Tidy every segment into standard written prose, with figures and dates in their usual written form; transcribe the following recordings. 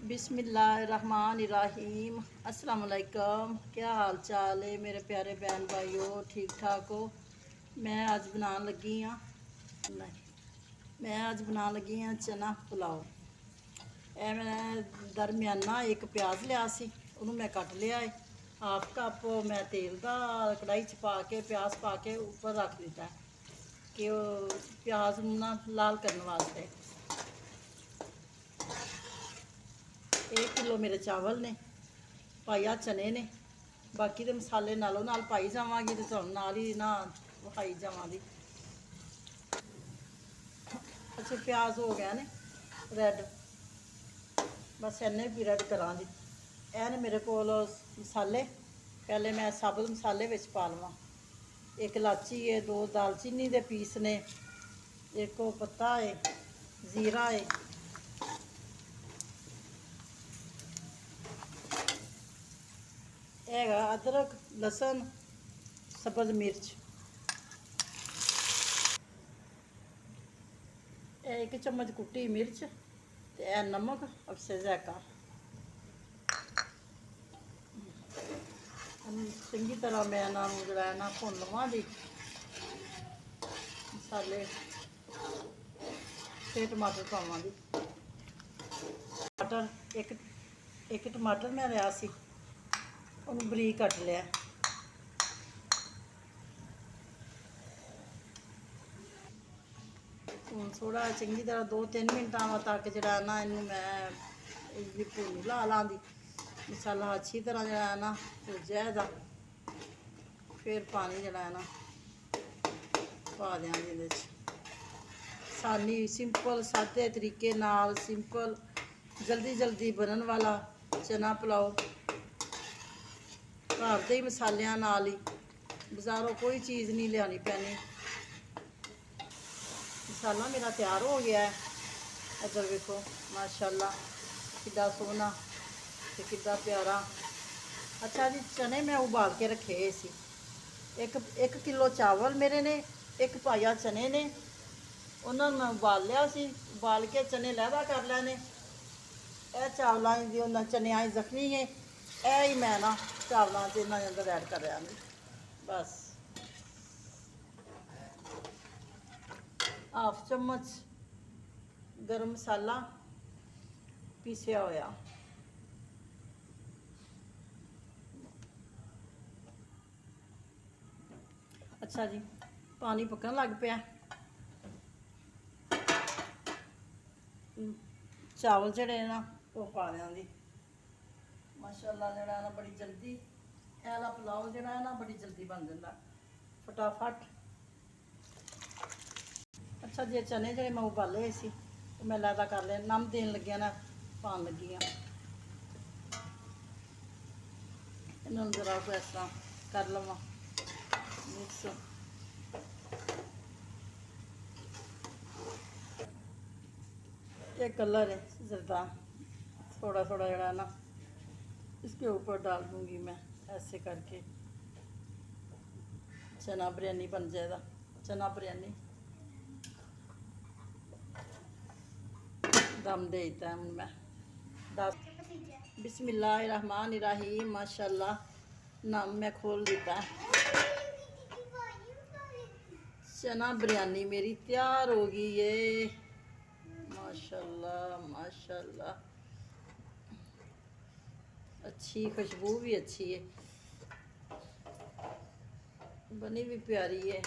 बिस्मिल्लाहिर्रहमानिर्रहीम। अस्सलाम वालेकुम। क्या हाल चाल है मेरे प्यारे बहन भाइयों, ठीक ठाक हो? मैं आज बनाने लगी हाँ नहीं मैं आज बनाने लगी हाँ चना पुलाव। ए मैं दरमियाना एक प्याज लिया सी, ਉਹਨੂੰ मैं कट लिया है। हाफ कप मैं तेल का कढ़ाई च पा के प्याज पा के ऊपर रख दिता है कि प्याज ना लाल करने वास्ते। 1 किलो मेरे चावल ने, पाइया चने ने, बाकी तो मसाले नालों नाल पाई जावांगी तो तुहानूं नाल ही ना विखाई जावांगी। अच्छा प्याज हो गया ने रैड, बस इन्ने भी रैड करांगी। ਇਹ ਨੇ ਮੇਰੇ ਕੋਲ मसाले, पहले मैं साबुत मसाले विच पा लवां। एक इलाची है, 2 दालचीनी के पीस ने, एक पत्ता है, जीरा है, अदरक लसन सब्ज़ मिर्च, 1 चम्मच कुटी मिर्च, तो नमक अफसे ज़ायका। चंगी तरह मैं इन्हों जो है ना भुन लवांगी मसाले, फिर टमाटर पावांगी। टमाटर एक टमाटर मैं लिया सी, उन्होंने बरीक कट लिया। हूँ थोड़ा चंगी तरह 2-3 मिनटा तक जरा ना इनू मैं इसकी भुनी ला लाँगी। मसाला अच्छी तरह जरा है ना भुज जाएगा, फिर पानी जरा है ना पा देंगे। ये आसानी सिंपल सादे तरीके नाल सिंपल जल्दी जल्दी बनने वाला चना पुलाव, घर के ही मसालियां नाल ही, बाज़ारों कोई चीज़ नहीं लियानी पैनी। मसाला मेरा तैयार हो गया है। इधर देखो माशाल्लाह कितना सोहना ते कितना प्यारा। अच्छा जी, चने मैं उबाल के रखे सी। एक किलो चावल मेरे ने, एक पाया चने ने, उन्होंने मैं उबाल लिया सी। उबाल के चने लहदा कर लेने। यह चावलों की चनिया जख्मी है, यह ही मैं ना चावलों से इन्होंने अंदर ऐड कर रहा। बस हाफ चम्मच गरम मसाला पीसिया होया। अच्छा जी, पानी पकन लग पिया। चावल जड़े ना वो पा देंगी। माशाल्लाह जड़ा ना बड़ी जल्दी ऐला पुलाव जड़ा है ना बड़ी जल्दी बन जाता फटाफट। अच्छा जी, चने जड़े मैं उबाले सी मैं लैदा कर लिया, नम देन लगी ना पान लगी हाँ। इन्होंने जरा को इस तरह कर लवा मिक्स। ये कलर है जरदा, थोड़ा थोड़ा जड़ा ना इसके ऊपर डाल दूंगी मैं ऐसे करके। चना बिरयानी बन जाएगा। चना बिरयानी दम दे देता है मैं 10। बिस्मिल्लाहिर्रहमानिर्रहीम। माशाल्लाह नम मैं खोल देता है। चना बिरयानी मेरी तैयार हो गई है। माशाल्लाह माशाल्लाह, अच्छी खुशबू भी अच्छी है, बनी भी प्यारी है।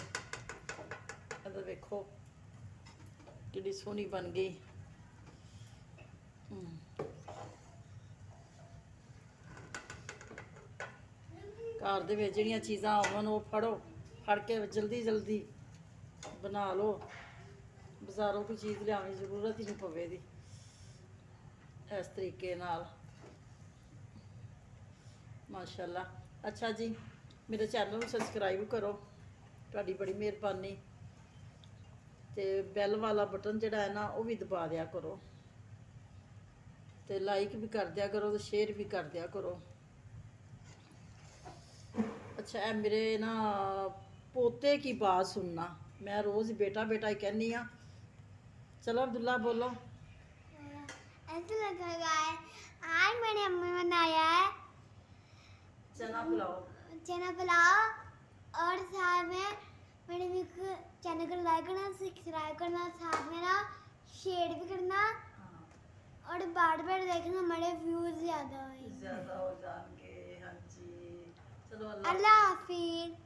अगर देखो कितनी सोहनी बन गई। घर दे विच जिहड़ियां चीज़ां होवन वो फड़ के जल्दी जल्दी बना लो, बाज़ारों कोई चीज़ लियाने की जरूरत ही नहीं पवेगी। इस तरीके नाल माशाल्लाह। अच्छा जी, मेरे चैनल को सबसक्राइब करो, तुहाडी बड़ी मेहरबानी। तो बैल वाला बटन जड़ा है ना वो भी दबा दिया करो, तो लाइक भी कर दिया करो, तो शेयर भी कर दिया करो। अच्छा है मेरे ना पोते की बात सुनना, मैं रोज़ बेटा बेटा ही कहनी हाँ। चलो अब्दुल्ला बोलो। ऐसा लगा गाइस आज मैंने अम्मी बनाया है चना पुलाव। चना पुलाव और साथ में मैंने भी चैनल को लाइक करना सब्सक्राइब करना साथ में ना शेयर भी करना हाँ, और बार बार देखना हमारे व्यूज ज्यादा ज़्यादा हो जाएंगे। हाँ जी, चलो अल्लाह हाफिज।